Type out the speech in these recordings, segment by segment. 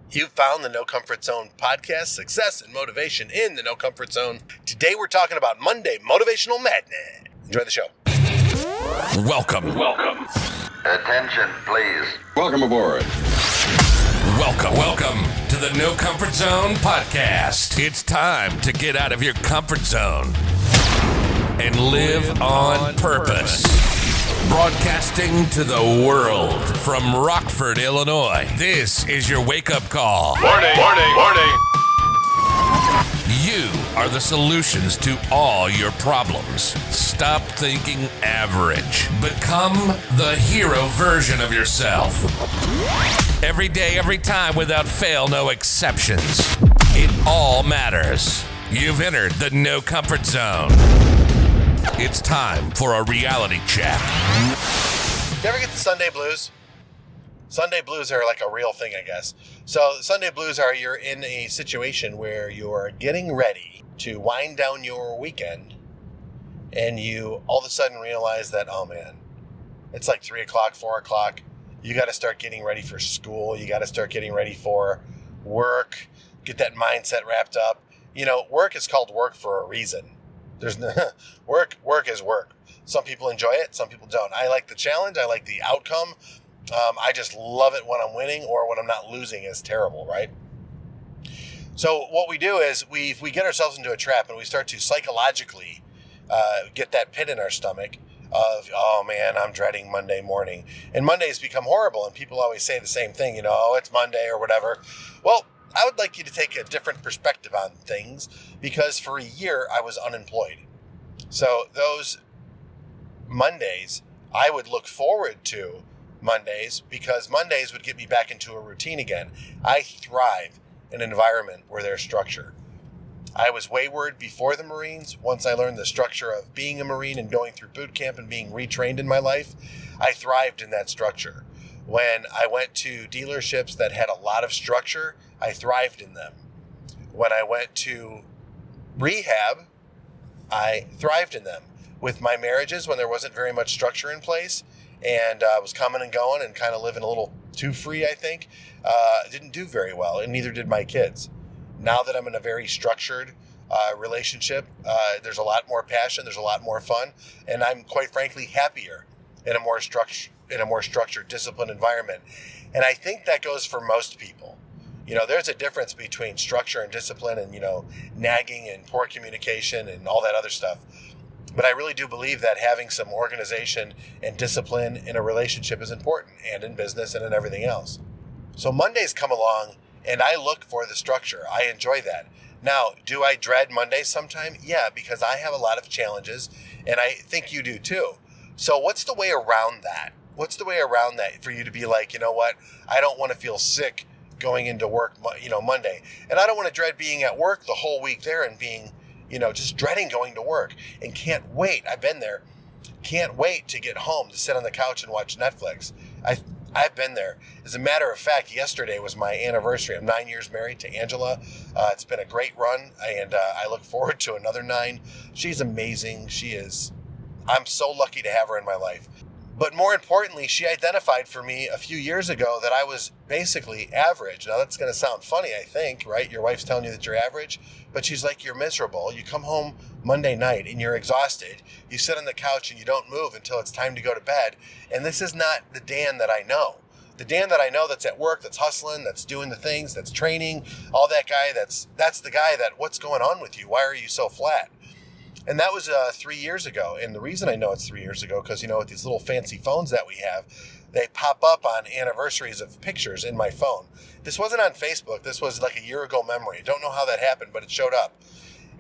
You found the No Comfort Zone podcast, success and motivation in the No Comfort Zone. Today we're talking about Monday Motivational Madness. Enjoy the show. Welcome. Attention, please. Welcome aboard. Welcome to the No Comfort Zone podcast. It's time to get out of your comfort zone and live on purpose. Broadcasting to the world from Rockford, Illinois. This is your wake-up call. Warning. You are the solutions to all your problems. Stop thinking average. Become the hero version of yourself. Every day, every time, without fail, no exceptions. It all matters. You've entered the No Comfort Zone. It's time for a reality check. You ever get the Sunday blues? Sunday blues are like a real thing, I guess. So Sunday blues are you're in a situation where you're getting ready to wind down your weekend and you all of a sudden realize that, oh man, it's like 3 o'clock, 4 o'clock. You got to start getting ready for school. You got to start getting ready for work. Get that mindset wrapped up. You know, work is called work for a reason. There's no, work is work. Some people enjoy it. Some people don't. I like the challenge. I like the outcome. I just love it when I'm winning or when I'm not losing. Is terrible, right? So what we do is we get ourselves into a trap and we start to psychologically get that pit in our stomach of, oh man, I'm dreading Monday morning. And Mondays become horrible and people always say the same thing, oh, it's Monday or whatever. Well, I would like you to take a different perspective on things because for a year I was unemployed. So those Mondays, I would look forward to Mondays because Mondays would get me back into a routine again. I thrive in an environment where there's structure. I was wayward before the Marines. Once I learned the structure of being a Marine and going through boot camp and being retrained in my life, I thrived in that structure. When I went to dealerships that had a lot of structure, I thrived in them. When I went to rehab, I thrived in them. With my marriages, when there wasn't very much structure in place, and I was coming and going and kind of living a little too free, I think, didn't do very well, and neither did my kids. Now that I'm in a very structured relationship, there's a lot more passion, there's a lot more fun, and I'm quite frankly happier in a more structured, disciplined environment. And I think that goes for most people. There's a difference between structure and discipline and, nagging and poor communication and all that other stuff. But I really do believe that having some organization and discipline in a relationship is important, and in business and in everything else. So Mondays come along and I look for the structure. I enjoy that. Now, do I dread Mondays sometime? Yeah, because I have a lot of challenges and I think you do too. So what's the way around that? What's the way around that for you to be like, you know what? I don't want to feel sick going into work, Monday. And I don't want to dread being at work the whole week there and being, just dreading going to work and can't wait. I've been there. Can't wait to get home to sit on the couch and watch Netflix. I've been there. As a matter of fact, yesterday was my anniversary. I'm 9 years married to Angela. It's been a great run, and I look forward to another 9. She's amazing. I'm so lucky to have her in my life. But more importantly, she identified for me a few years ago that I was basically average. Now, that's going to sound funny, I think, right? Your wife's telling you that you're average, but she's like, you're miserable. You come home Monday night and you're exhausted. You sit on the couch and you don't move until it's time to go to bed. And this is not the Dan that I know. The Dan that I know that's at work, that's hustling, that's doing the things, that's training, all that guy, that's the guy that, what's going on with you? Why are you so flat? And that was 3 years ago. And the reason I know it's 3 years ago, because, with these little fancy phones that we have, they pop up on anniversaries of pictures in my phone. This wasn't on Facebook. This was like a year ago memory. I don't know how that happened, but it showed up.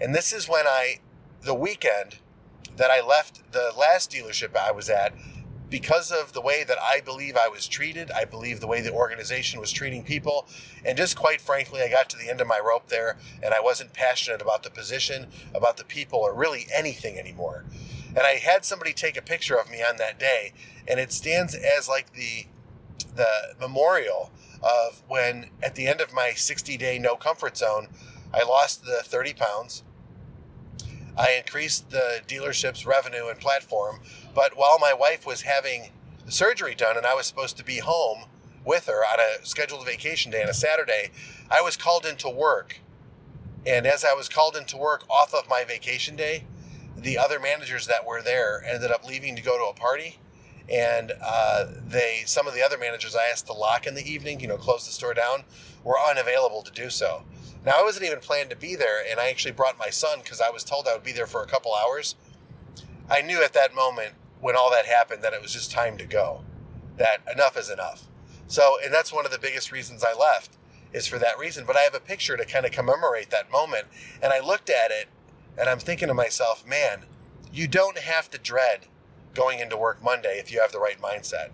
And this is when the weekend that I left the last dealership I was at, because of the way that I believe I was treated, I believe the way the organization was treating people, and just quite frankly, I got to the end of my rope there, and I wasn't passionate about the position, about the people, or really anything anymore. And I had somebody take a picture of me on that day, and it stands as like the memorial of when, at the end of my 60-day no comfort zone, I lost the 30 pounds. I increased the dealership's revenue and platform, but while my wife was having the surgery done and I was supposed to be home with her on a scheduled vacation day on a Saturday. I was called into work. And as I was called into work off of my vacation day, the other managers that were there ended up leaving to go to a party. And some of the other managers I asked to lock in the evening, close the store down, were unavailable to do so. Now, I wasn't even planned to be there, and I actually brought my son because I was told I would be there for a couple hours. I knew at that moment when all that happened that it was just time to go, that enough is enough. So, and that's one of the biggest reasons I left, is for that reason. But I have a picture to kind of commemorate that moment, and I looked at it, and I'm thinking to myself, man, you don't have to dread going into work Monday if you have the right mindset.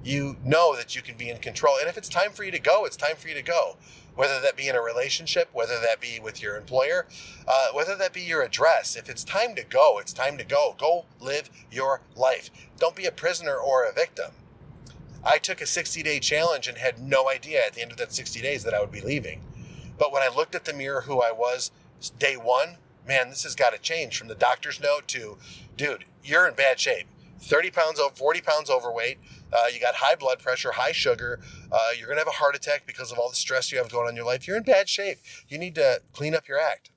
You know that you can be in control, and if it's time for you to go, it's time for you to go. Whether that be in a relationship, whether that be with your employer, whether that be your address. If it's time to go, it's time to go. Go live your life. Don't be a prisoner or a victim. I took a 60-day challenge and had no idea at the end of that 60 days that I would be leaving. But when I looked at the mirror who I was day one, man, this has got to change from the doctor's note to, dude, you're in bad shape. 30 pounds, 40 pounds overweight. You got high blood pressure, high sugar. You're going to have a heart attack because of all the stress you have going on in your life. You're in bad shape. You need to clean up your act.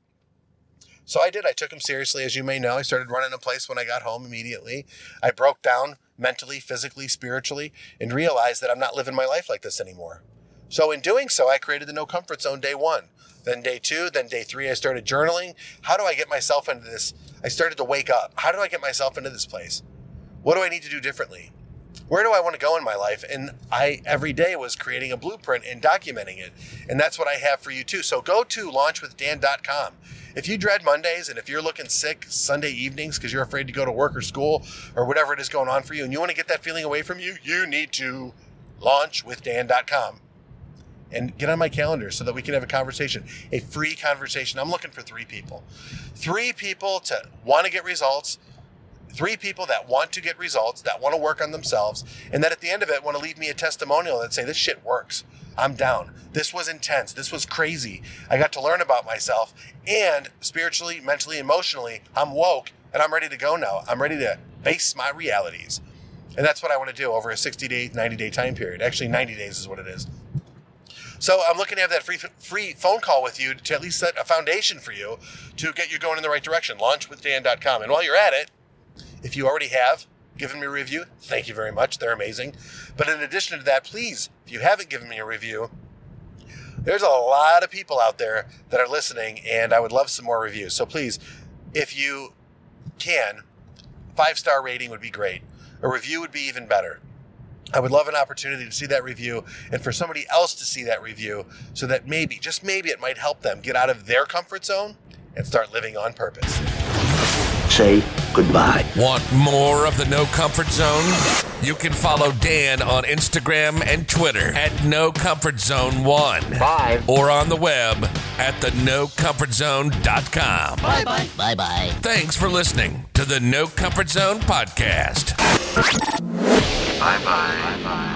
So I did. I took him seriously. As you may know, I started running a place when I got home immediately. I broke down mentally, physically, spiritually, and realized that I'm not living my life like this anymore. So in doing so, I created the No Comfort Zone day one. Then day two, then day three, I started journaling. How do I get myself into this? I started to wake up. How do I get myself into this place? What do I need to do differently? Where do I want to go in my life? And I, every day, was creating a blueprint and documenting it. And that's what I have for you too. So go to launchwithdan.com. If you dread Mondays and if you're looking sick Sunday evenings because you're afraid to go to work or school or whatever it is going on for you, and you want to get that feeling away from you, you need to launchwithdan.com and get on my calendar so that we can have a conversation, a free conversation. I'm looking for 3 people. 3 people to want to get results, 3 people that want to get results, that want to work on themselves, and that at the end of it want to leave me a testimonial that say, this shit works. I'm down. This was intense. This was crazy. I got to learn about myself, and spiritually, mentally, emotionally, I'm woke and I'm ready to go now. I'm ready to face my realities. And that's what I want to do over a 60-day, 90-day time period. Actually, 90 days is what it is. So I'm looking to have that free phone call with you to at least set a foundation for you to get you going in the right direction. Launchwithdan.com. And while you're at it, if you already have given me a review, thank you very much. They're amazing. But in addition to that, please, if you haven't given me a review, there's a lot of people out there that are listening, and I would love some more reviews. So please, if you can, 5-star rating would be great. A review would be even better. I would love an opportunity to see that review and for somebody else to see that review so that maybe, just maybe, it might help them get out of their comfort zone and start living on purpose. Say goodbye. Want more of the No Comfort Zone? You can follow Dan on Instagram and Twitter at NoComfortZone1. Bye. Or on the web at thenocomfortzone.com. Bye-bye. Bye-bye. Thanks for listening to the No Comfort Zone podcast. Bye-bye. Bye-bye.